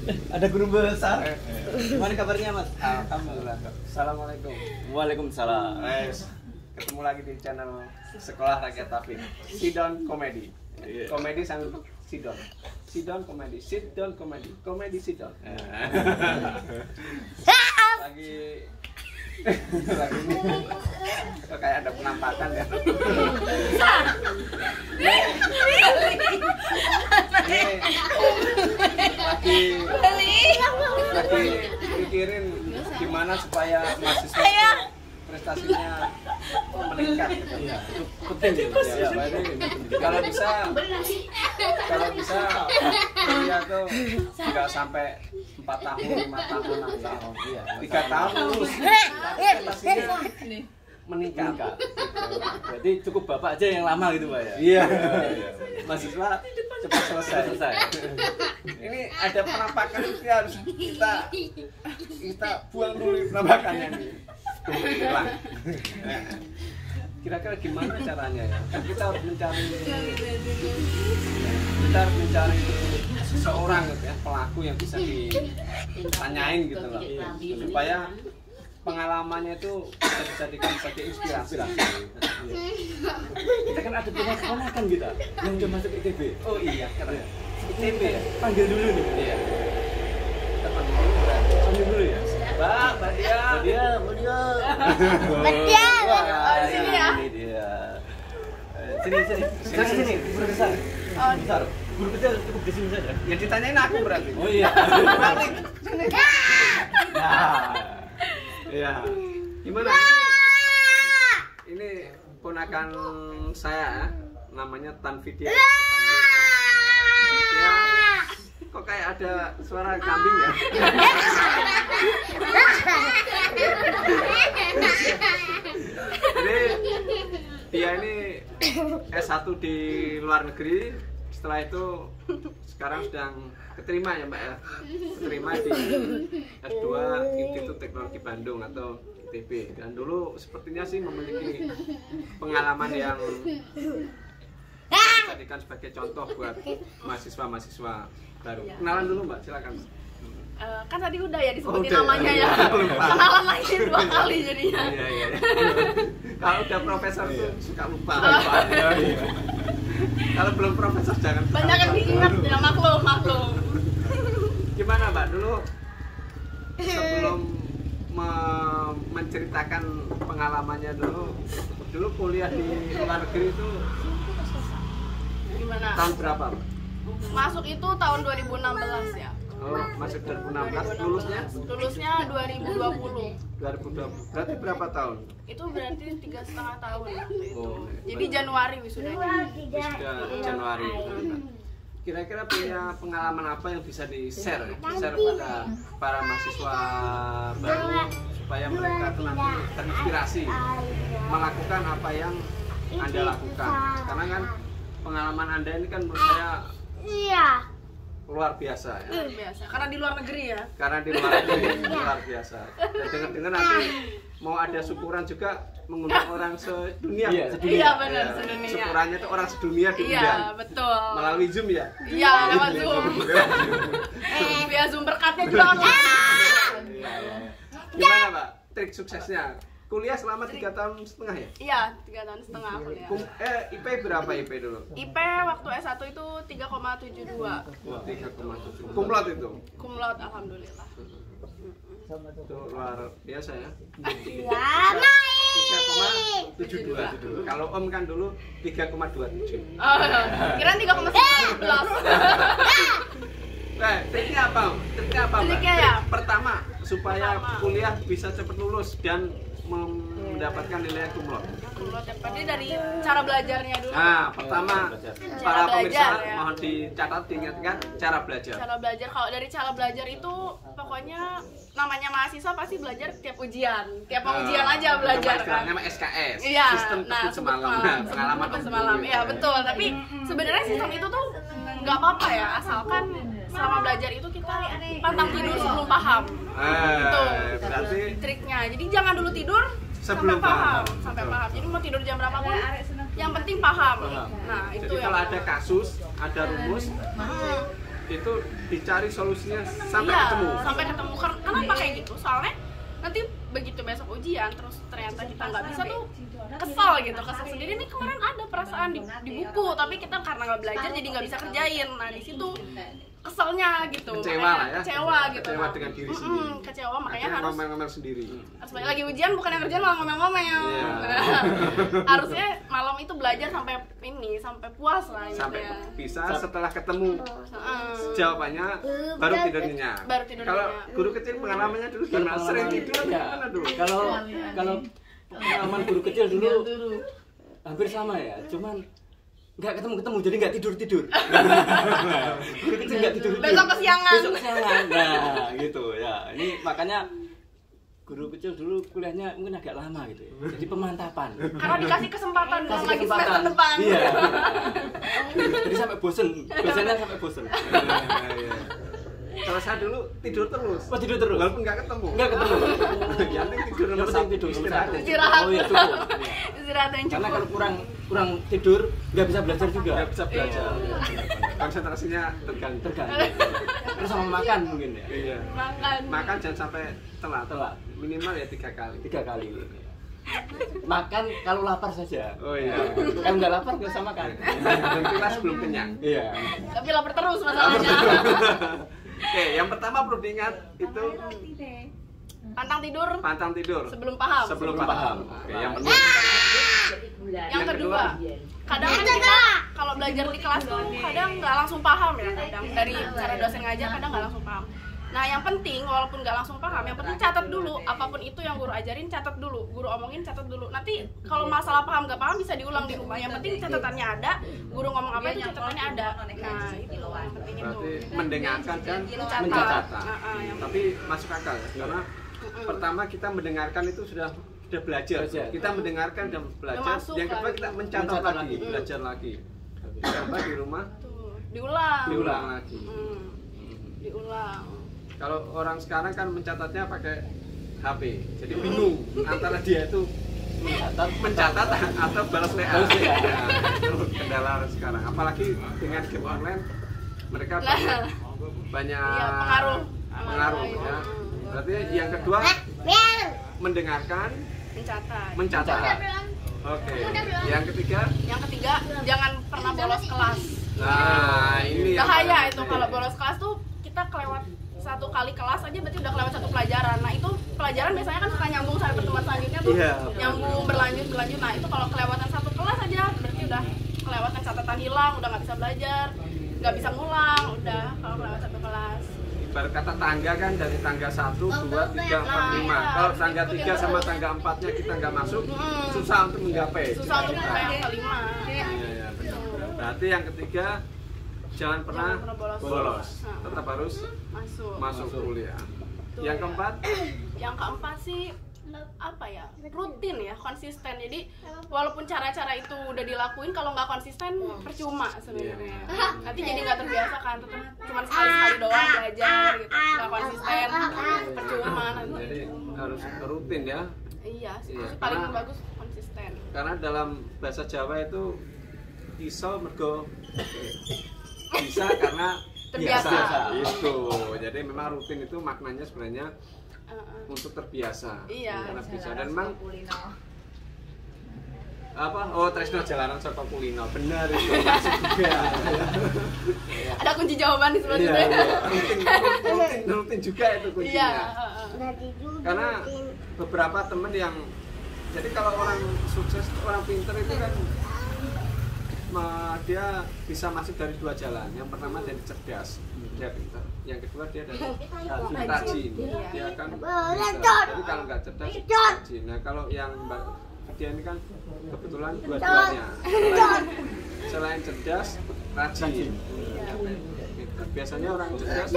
Ada guru besar. Gimana kabarnya, Mas? Alhamdulillah. Assalamualaikum. Waalaikumsalam. Ketemu lagi di channel Sekolah Rakyat Tafid. Sidon Komedi. Komedi sambil Sidon. Sidon Komedi. Sidon Komedi. Komedi Sidon. Lagi kok kayak ada penampakan ya. Lagi mikirin gimana supaya mahasiswa itu prestasinya meningkat gitu. Iya, itu penting ya. Kalau bisa kuliah tuh nggak sampai 4 tahun, 5 tahun, 6 tahun, 3 tahun lulus, prestasinya meningkat. Berarti cukup bapak aja yang lama gitu, Pak ya? Iya. Mahasiswa cepat selesai. Ini ada penampakan itu harus kita buang dulu penampakannya nih. Hilang. Kira-kira gimana caranya ya? Kan kita harus mencari seseorang gitu ya, pelaku yang bisa ditanyain gitu loh, supaya pengalamannya itu bisa dijadikan sebagai inspirasi. Kita kan ada keponakan kita yang udah masuk ITB. Oh iya, keren. ITB ya? Panggil dulu nih. Iya. Kita Panggil dulu ya. Mbak Dia. Wah, sini ya. Ini dia. Sini. Guru besar. Besar. Guru kecil cukup di sini saja. Ya ditanyain aku berarti. Oh iya. Balik. Sini. Iya. Gimana? Ini ponakan saya, namanya Tanfidia. Ya, kok kayak ada suara kambing ya? Jadi dia ini S1 di luar negeri. Setelah itu sekarang sedang keterima ya Mbak ya, keterima di S2 Institut Teknologi Bandung atau ITB, dan dulu sepertinya sih memiliki pengalaman yang dijadikan sebagai contoh buat mahasiswa baru. Kenalan dulu Mbak, silakan. Kan tadi udah ya disebutin Udah, namanya ya. Kenalan lagi 2 kali jadinya. Iya. Kalau udah profesor tuh suka lupa. Kalau belum profesor jangan suka Banyak yang lupa. diingat ya, maklum. Gimana Mbak dulu sebelum menceritakan pengalamannya dulu kuliah di luar negeri itu Gimana? tahun berapa Mbak? Masuk itu tahun 2016 ya. Oh, masuk 2016, Lulusnya 2020. 2020. Berarti berapa tahun? Itu berarti 3,5 tahun waktu itu. Oh, Jadi Januari wisudanya. sudah Januari. Kira-kira punya pengalaman apa yang bisa di-share pada para mahasiswa baru supaya mereka tuh nanti terinspirasi melakukan apa yang Anda lakukan. Karena kan pengalaman Anda ini kan menurut saya luar biasa ya. Biasa. Karena di luar negeri ya. Karena di luar negeri luar biasa. Dan dengar-dengar nanti mau ada syukuran juga mengundang orang sedunia. Iya, sedunia. Iya benar, sedunia. Syukurannya itu orang sedunia Iya, diundang betul. melalui Zoom ya. Iya, lewat Zoom. Via Zoom berkatnya juga online. Gimana Pak trik suksesnya? Kuliah selama 3,5 tahun ya? Iya, 3,5 tahun kuliah. IP berapa IP dulu? IP waktu S1 itu 3,72. 3,7. Kumlot itu? Cum laude alhamdulillah. Itu luar biasa ya. 3,72. 3,72. Kalau Om kan dulu 3,27. Oh, kirain 3,11. Triknya apa Om? Triknya ya? Pertama, supaya kuliah bisa cepat lulus dan mendapatkan nilai kumlot. Cum laude yang tadi dari cara belajarnya dulu. Nah, pertama para Cara pemirsa belajar, ya. mohon dicatat, diingatkan cara belajar. Cara belajar, kalau dari cara belajar itu pokoknya namanya mahasiswa pasti belajar tiap ujian. Tiap ujian aja belajar kan. Nama SKS. Iya, Sistem tebut semalam. Pengalaman tebut semalam. Iya, betul. Tapi sebenarnya sistem itu tuh nggak apa-apa ya, asalkan selama belajar itu kita pantang tidur sebelum paham. Itu berarti triknya. Jadi jangan dulu tidur sebelum sampai paham. Jadi mau tidur jam berapa pun yang penting paham. Nah, itu jadi yang kalau ada kasus, ada rumus, itu dicari solusinya sampai Iya, ketemu. sampai ketemu. Kenapa kayak gitu? Soalnya nanti begitu besok ujian terus ternyata kita nggak bisa tuh kesel gitu, kesel sendiri. Nih kemarin ada perasaan di buku tapi kita karena nggak belajar jadi nggak bisa kerjain. Nah di situ keselnya gitu, Kecewa lah ya. kecewa gitu. Kecewa dengan diri sendiri. Kecewa, makanya Akhirnya harus ngomel-ngomel sendiri. balik lagi ujian, bukan yang kerjaan malah ngomel-ngomel. Iya. Harusnya malam itu belajar sampai ini, sampai puas lah gitu Sampai ya. bisa setelah ketemu Heeh. jawabannya baru tidur nyenyak. Baru tidur Kalau nyenyak. guru kecil pengalamannya dulu gimana? Sering tidur atau Ya, gimana dulu? kalau pengalaman guru kecil dulu hampir sama ya, cuman nggak ketemu jadi nggak tidur guru kecil nggak tidur Besok kesiangan. nah gitu ya. Ini makanya guru kecil dulu kuliahnya mungkin agak lama gitu ya. Jadi pemantapan Karena dikasih kesempatan belum kasih lagi kesempatan semester depan. iya jadi sampai bosen dosennya sampai bosen. Iya. Kalau saya dulu tidur terus. Oh, tidur terus Walaupun nggak ketemu. nggak ketemu Yang penting tidur nomor yang penting satu. tidur nomor Istirahat. satu. Istirahat. Oh iya cukup. Istirahat yang Karena cukup. kalau kurang tidur nggak bisa belajar juga. Nggak bisa belajar. Iya. Konsentrasinya terganggu. Terganggu. Terus sama makan mungkin ya. Iya. Makan. Makan jangan sampai telat. Telat. Minimal ya 3 kali. 3 kali. Makan kalau lapar saja. Oh iya. Kalau nggak lapar nggak usah makan. Berhentilah sebelum kenyang. Iya. Tapi lapar terus masalahnya. Oke, yang pertama perlu diingat itu Pantang tidur pantang tidur sebelum paham. sebelum paham. Oke, yang Nah, pertama. Yang kedua, kadang kan kita kalau belajar di kelas tuh kadang nggak langsung paham ya, kadang dari cara dosen ngajar kadang nggak langsung paham. Nah yang penting walaupun nggak langsung paham, yang penting catat dulu apapun itu yang guru ajarin, catat dulu, guru omongin catat dulu. Nanti kalau masalah paham nggak paham bisa diulang di rumah. Yang penting catatannya ada, guru ngomong apa itu catatannya ada. Nah itu yang penting itu. Berarti mendengarkan dan Mencatat. mencatat. Tapi masuk akal ya, karena pertama kita mendengarkan itu sudah belajar. Belajar. Kita mendengarkan dan belajar. masuk Yang kedua kan. kita mencatat Mencatat lagi, lagi. belajar lagi. Ditambah di rumah Tuh, diulang. diulang lagi. Diulang. Kalau orang sekarang kan mencatatnya pakai HP, jadi bingung antara dia itu mencatat atau balas WA. Balas WA. Nah, itu kendala sekarang. Apalagi dengan game online, mereka Nah. banyak Iya, pengaruh. pengaruh ya. Berarti yang kedua mendengarkan, mencatat. Oke. Yang ketiga, Jangan pernah bolos kelas. nah ini yang Bahaya paling itu penting. kalau bolos kelas tuh kita kelewat satu kali kelas aja berarti udah kelewat satu pelajaran. Nah itu pelajaran biasanya kan suka nyambung sampai pertemuan selanjutnya tuh. Iya. Nyambung berlanjut. Nah itu kalau kelewatan satu kelas aja berarti udah kelewatan, catatan hilang, udah nggak bisa belajar, nggak bisa ngulang, udah kalau kelewat satu kelas. Ibarat kata tangga kan dari tangga 1, 2, 3, 4, 5. Nah, Kalau iya. tangga 3 sama tangga 4-nya kita nggak masuk, susah untuk menggapai. Susah untuk sampai yang kelima. Iya, iya, benar. Berarti yang ketiga jangan pernah Jangan pernah bolos. bolos. Nah. Tetap harus Masuk. masuk kuliah. Yang keempat, Yang keempat sih apa ya, rutin ya, konsisten. Jadi walaupun cara-cara itu udah dilakuin, kalau nggak konsisten percuma sebenarnya. Nanti jadi nggak terbiasa kan, tetap cuma sekali-sekali doang belajar gitu, nggak konsisten, percuma nanti. jadi harus rutin ya. Iya sih, Iya, paling karena- bagus konsisten. Karena dalam bahasa Jawa itu iso mergo bisa karena Terbiasa. biasa. Itu. Jadi memang rutin itu maknanya sebenarnya untuk terbiasa. Iya. Karena bisa dan memang apa? Oh, Tresno jalanan saka kulino. Benar itu. Masuk juga. Ada kunci jawaban di sebelah Iya, situ. iya. Rutin juga itu Iya. kuncinya. Karena beberapa temen yang jadi kalau orang sukses, orang pinter itu kan dia bisa masuk dari 2 jalan. Yang pertama dari cerdas, dia pintar. Yang kedua dia dari rajin. Dia kan bisa. Jadi kalau nggak cerdas, rajin. Nah kalau yang dia ini kan kebetulan dua-duanya. Selain cerdas, rajin. Gitu. Biasanya orang cerdas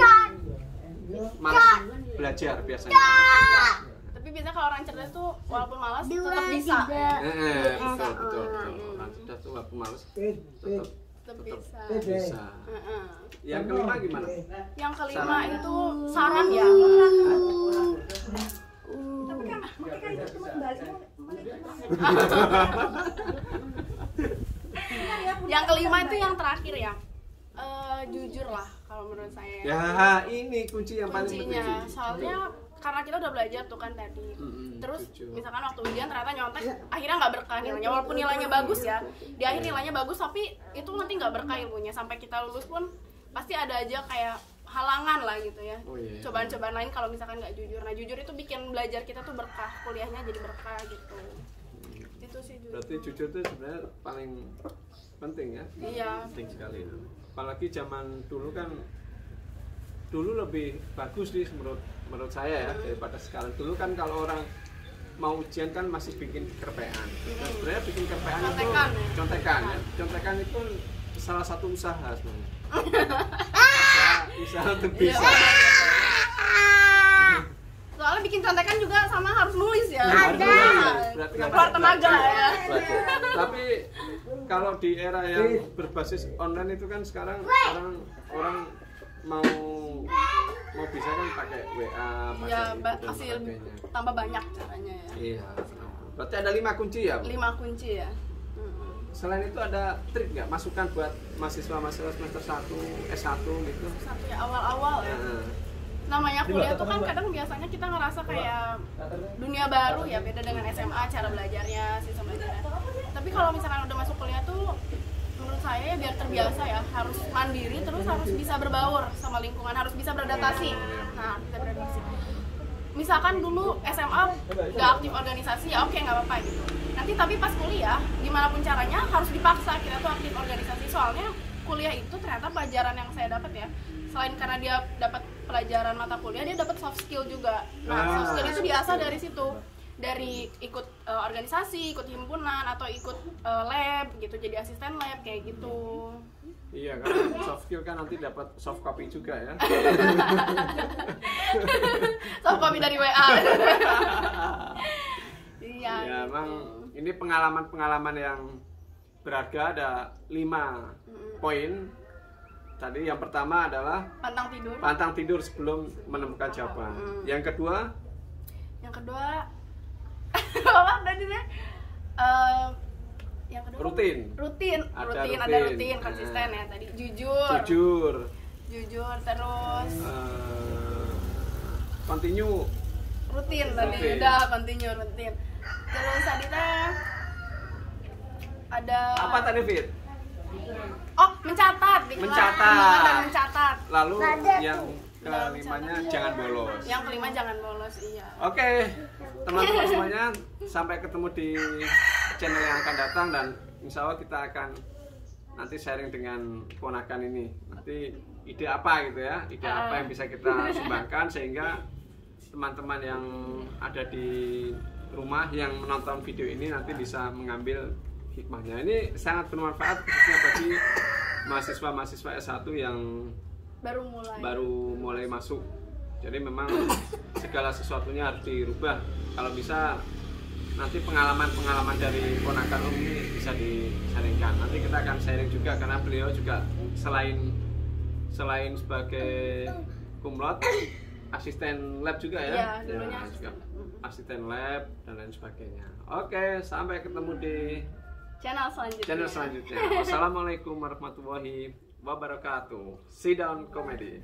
malas belajar biasanya. Tapi biasanya kalau orang cerdas tuh walaupun malas tetap bisa. Betul, betul. Orang cerdas tuh walaupun malas Tetap bisa. bisa. Yang kelima gimana? Yang kelima itu saran ya. Yang kelima itu yang terakhir ya. Jujur lah. kalau menurut saya. Ya, ini kunci yang paling penting. Kuncinya, soalnya karena kita udah belajar tuh kan tadi. Terus jujur. misalkan waktu ujian ternyata nyontek, akhirnya nggak berkah nilainya. Walaupun nilainya bagus ya, di akhir nilainya bagus, tapi itu nanti nggak berkah ilmunya. Sampai kita lulus pun pasti ada aja kayak halangan lah gitu ya. Cobaan-cobaan lain kalau misalkan nggak jujur. Nah jujur itu bikin belajar kita tuh berkah, kuliahnya jadi berkah gitu. Itu sih jujur. Berarti jujur itu sebenarnya paling penting ya. Iya. Penting sekali. Apalagi zaman dulu kan, dulu lebih bagus sih menurut saya ya daripada sekarang. Dulu kan kalau orang mau ujian kan masih bikin kerpean. Dan sebenarnya bikin kerpean itu contekan ya. Contekan itu salah satu usaha sebenarnya. Usaha untuk bisa. Soalnya bikin contekan juga sama harus nulis ya. Ada. Berarti kan keluar tenaga ya. Tapi kalau di era yang berbasis online itu kan sekarang orang mau bisa kan pakai WA, pakai Ya, itu dan masih sebagainya. tambah banyak caranya ya. Iya. Berarti ada 5 kunci ya, Bu? 5 kunci ya. Selain itu ada trik nggak, masukan buat mahasiswa semester 1, S1 gitu? Satu ya awal-awal ya. Namanya kuliah tuh kan kadang biasanya kita ngerasa kayak dunia baru ya, beda dengan SMA cara belajarnya, sistem belajarnya. Tapi kalau misalkan udah masuk kuliah tuh menurut saya ya biar terbiasa ya, harus mandiri, terus harus bisa berbaur sama lingkungan, harus bisa beradaptasi. Nah, bisa beradaptasi. Misalkan dulu SMA nggak aktif organisasi ya oke nggak apa-apa gitu. Nanti tapi pas kuliah gimana pun caranya harus dipaksa kita tuh aktif organisasi, soalnya kuliah itu ternyata pelajaran yang saya dapat ya, selain karena dia dapat pelajaran mata kuliah, dia dapat soft skill juga. Nah soft skill itu diasah dari situ, dari ikut organisasi, ikut himpunan atau ikut lab gitu, jadi asisten lab kayak gitu. Iya kan, soft skill kan nanti dapat soft copy juga ya. Soft copy dari WA. Iya. Ya emang ini pengalaman yang berharga, ada 5 poin. Tadi yang pertama adalah pantang tidur sebelum menemukan jawaban. Yang kedua apa tadi deh? Yang kedua rutin, konsisten ya tadi. Jujur terus continue, rutin tadi udah continue rutin. Terus tadi teh ada apa tadi, Fit? Oh, mencatat. Lalu yang kelimanya jangan bolos. Yang kelima jangan bolos, iya. Oke, teman-teman semuanya, sampai ketemu di channel yang akan datang, dan insya Allah kita akan nanti sharing dengan ponakan ini. Nanti ide apa gitu ya, ide apa yang bisa kita sumbangkan sehingga teman-teman yang ada di rumah yang menonton video ini nanti bisa mengambil hikmahnya. Ini sangat bermanfaat khususnya bagi mahasiswa S1 yang baru mulai masuk. Jadi memang segala sesuatunya harus dirubah. Kalau bisa nanti pengalaman dari ponakan Om ini bisa di-sharingkan. Nanti kita akan sharing juga karena beliau juga selain sebagai kumlot, asisten lab juga ya. Dulunya juga asisten lab dan lain sebagainya. Oke, sampai ketemu di channel selanjutnya. Wassalamualaikum warahmatullahi wabarakatuh. Sit down comedy.